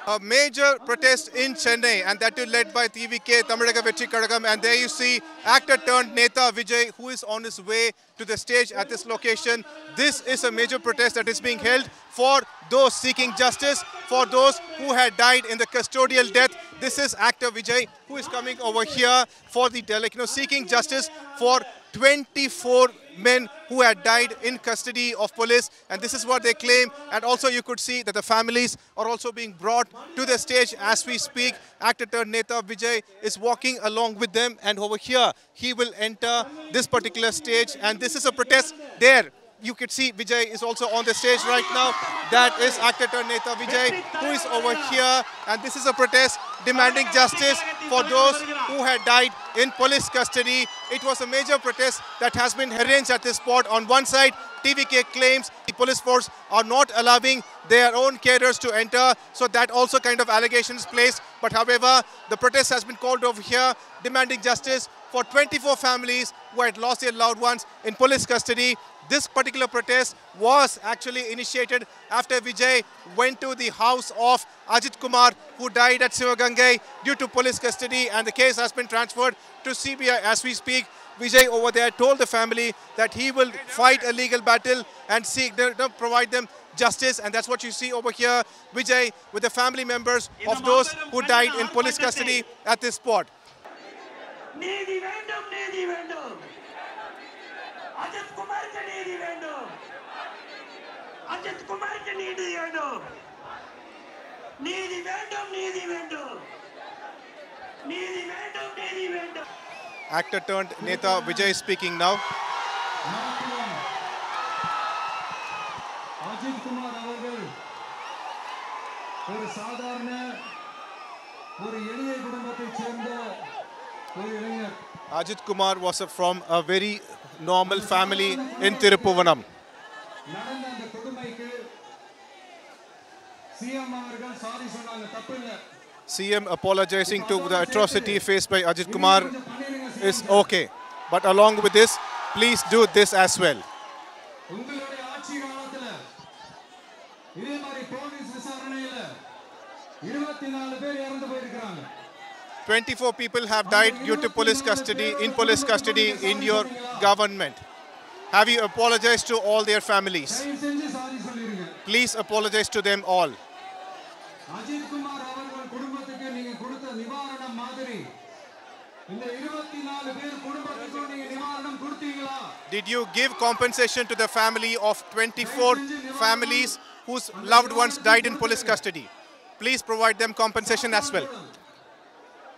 A major protest in Chennai, and that too led by TVK, Tamizhaga Vetri Kazhagam, and there you see actor turned Neta Vijay, who is on his way to the stage at this location. This is a major protest that is being held for those seeking justice, for those who had died in the custodial death. This is actor Vijay, who is coming over here for the seeking justice for 24 men who had died in custody of police, and this is what they claim. And also you could see that the families are also being brought to the stage as we speak. Actor turned Neta Vijay is walking along with them, and over here he will enter this particular stage, and this is a protest there. You could see Vijay is also on the stage right now. That is actor turned Neta Vijay, who is over here, and this is a protest demanding justice for those who had died in police custody. It was a major protest that has been arranged at this spot. On one side, TVK claims the police force are not allowing their own carers to enter, so that also kind of allegations placed. But however, the protest has been called over here demanding justice for 24 families who had lost their loved ones in police custody. This particular protest was actually initiated after Vijay went to the house of Ajit Kumar, who died at Sivagangai due to police custody, and the case has been transferred to CBI as we speak. Vijay over there told the family that he will fight a legal battle and seek to provide them justice, and that's what you see over here. Vijay with the family members of those who died in police custody at this spot. நீதி வேண்டும் நீதி வேண்டும் அஜித் குமாருக்கு நீதி வேண்டும் அஜித் குமாருக்கு நீதி வேண்டும் நீதி வேண்டும் நீதி வேண்டும் நீதி வேண்டும் நீதி வேண்டும். Actor turned Neta Vijay speaking now. Ajith Kumar அவர்கள் ஒரு சாதாரண ஒரு எளிய குடும்பத்தைச் சேர்ந்த Ajit Kumar was from a very normal family in Tiruppuvanam. CM apologizing to the atrocity faced by Ajit Kumar is okay. But along with this, please do this as well. 24 people have died due to police custody, in your government. Have you apologized to all their families? Please apologize to them all. Did you give compensation to the family of 24 families whose loved ones died in police custody? Please provide them compensation as well.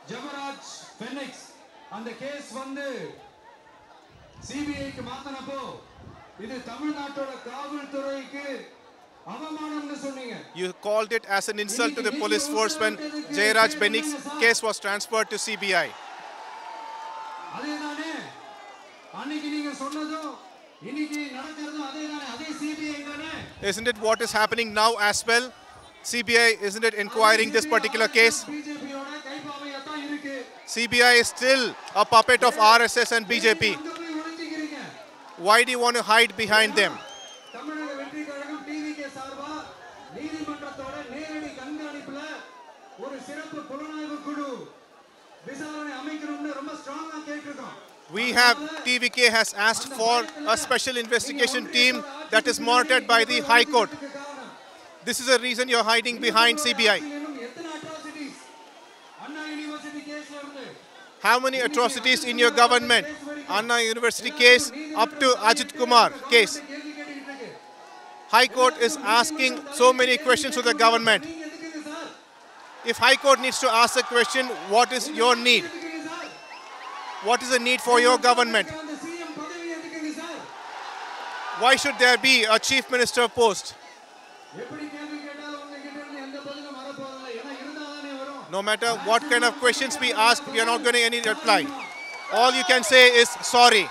Jamaraj Phoenix and the case vandu CBI ku maathanapo idu Tamil Nattoda Kavul Thuraikku avamanamnu sonninga. You called it as an insult to the police force when Jairaj Phoenix case was transferred to CBI. adhe anniki neenga sonnadho inniki nadakkuradhu adhe thane adhe CBI thane. Isn't it what is happening now as well? CBI, isn't it inquiring this particular case? CBI is still a puppet of RSS and BJP. Why do you want to hide behind them? TVK has asked for a special investigation team that is monitored by the High Court. This is the reason you're hiding behind CBI. How many atrocities in your government? Anna University case up to Ajit Kumar case. High Court is asking so many questions to the government. If High Court needs to ask a question, what is your need? What is the need for your government? Why should there be a chief minister post? No matter what kind of questions we ask, we are not getting any reply. All you can say is sorry.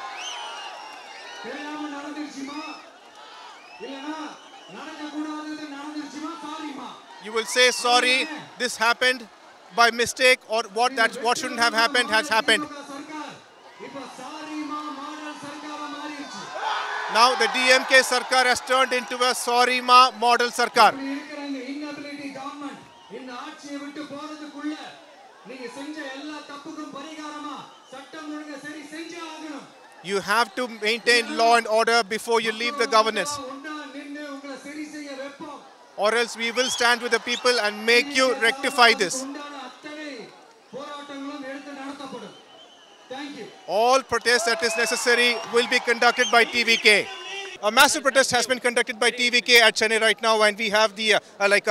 You will say sorry, this happened by mistake, or what shouldn't have happened has happened. Now the DMK Sarkar has turned into a sorry ma model Sarkar. You have to maintain law and order before you leave the governance, or else we will stand with the people and make you rectify this. All protests that is necessary will be conducted by TVK. A massive protest has been conducted by TVK at Chennai right now, and we have the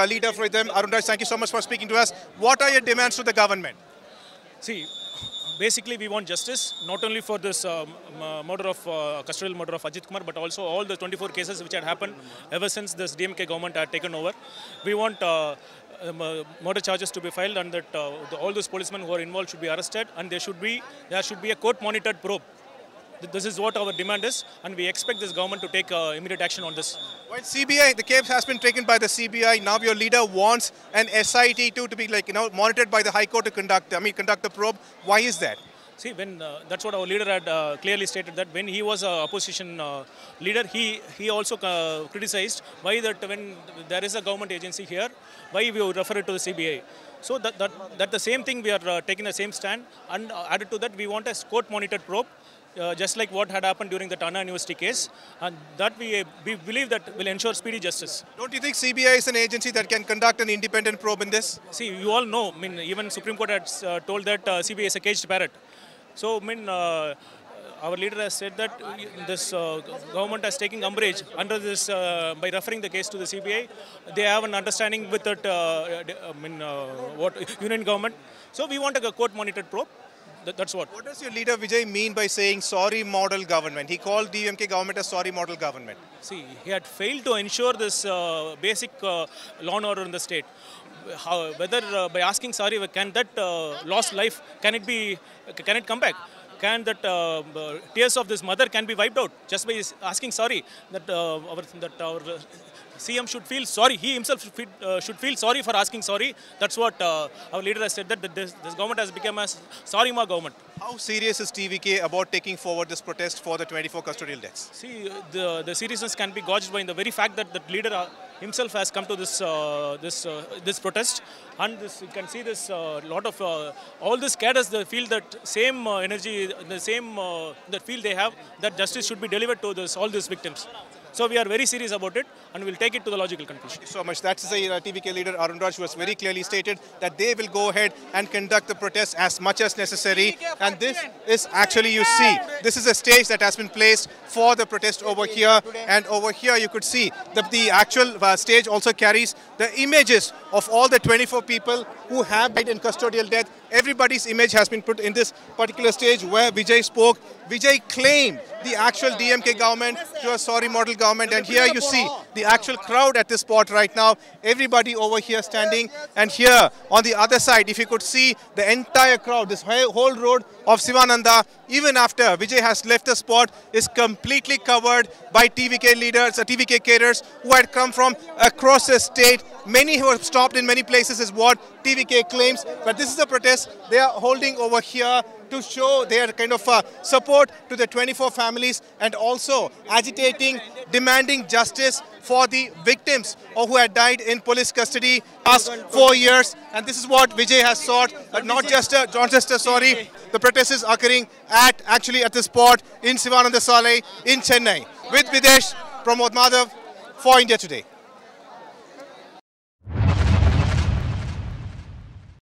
leader for them. Arun Raj, thank you so much for speaking to us. What are your demands to the government? See, basically we want justice, not only for this custodial murder of Ajit Kumar, but also all the 24 cases which had happened ever since this DMK government had taken over. We want murder charges to be filed, and that all those policemen who are involved should be arrested, and there should be a court-monitored probe. This is what our demand is, and we expect this government to take immediate action on this. Well, CBI, the case has been taken by the CBI. Now your leader wants an SIT to be monitored by the High Court to conduct the probe. Why is that? See, when that's what our leader had clearly stated, that when he was a opposition leader, he also criticized why that when there is a government agency here, why we would refer it to the CBI. So that the same thing, we are taking the same stand, and added to that we want a court-monitored probe. Just like what had happened during the Tana University case, and that we believe that will ensure speedy justice. Don't you think CBI is an agency that can conduct an independent probe in this? See, you all know, even Supreme Court has told that CBI is a caged parrot. So, our leader has said that this government is taking umbrage under this by referring the case to the CBI. They have an understanding with that union government. So, we want a court-monitored probe. That's what. What does your leader Vijay mean by saying sorry model government? He called DMK government a sorry model government. See, he had failed to ensure this basic law and order in the state. Whether by asking sorry, can that lost life, can it come back? Can that tears of this mother can be wiped out just by asking sorry? That our CM should feel sorry. He himself should feel sorry for asking sorry. That's what our leader has said, that this government has become a sorry ma government. How serious is TVK about taking forward this protest for the 24 custodial deaths? See, the seriousness can be gauged by the very fact that the leader himself has come to this protest, and you can see this lot of all these cadres. They feel that same energy, the same that feel they have, that justice should be delivered to all these victims. So we are very serious about it, and we'll take it to the logical conclusion. Thank you so much. That's the TVK leader Arun Raj, who has very clearly stated that they will go ahead and conduct the protest as much as necessary. And this is actually, you see, this is a stage that has been placed for the protest over here. And over here you could see that the actual stage also carries the images of all the 24 people who have died in custodial death. Everybody's image has been put in this particular stage where Vijay spoke. Vijay claimed the actual DMK government to a sorry model government, and here you see the actual crowd at this spot right now. Everybody over here standing, and here on the other side, if you could see the entire crowd, this whole road of Sivananda, even after Vijay has left the spot, is completely covered by TVK leaders, TVK cadres who had come from across the state. Many who have stopped in many places is what TVK claims, but this is a protest they are holding over here to show their kind of support to the 24 families, and also agitating, demanding justice for the victims who had died in police custody past 4 years. And this is what Vijay has sought, not just a sorry. The protest is occurring at this spot in Sivananda Salai in Chennai. With Videsh, Pramod Madhav for India Today.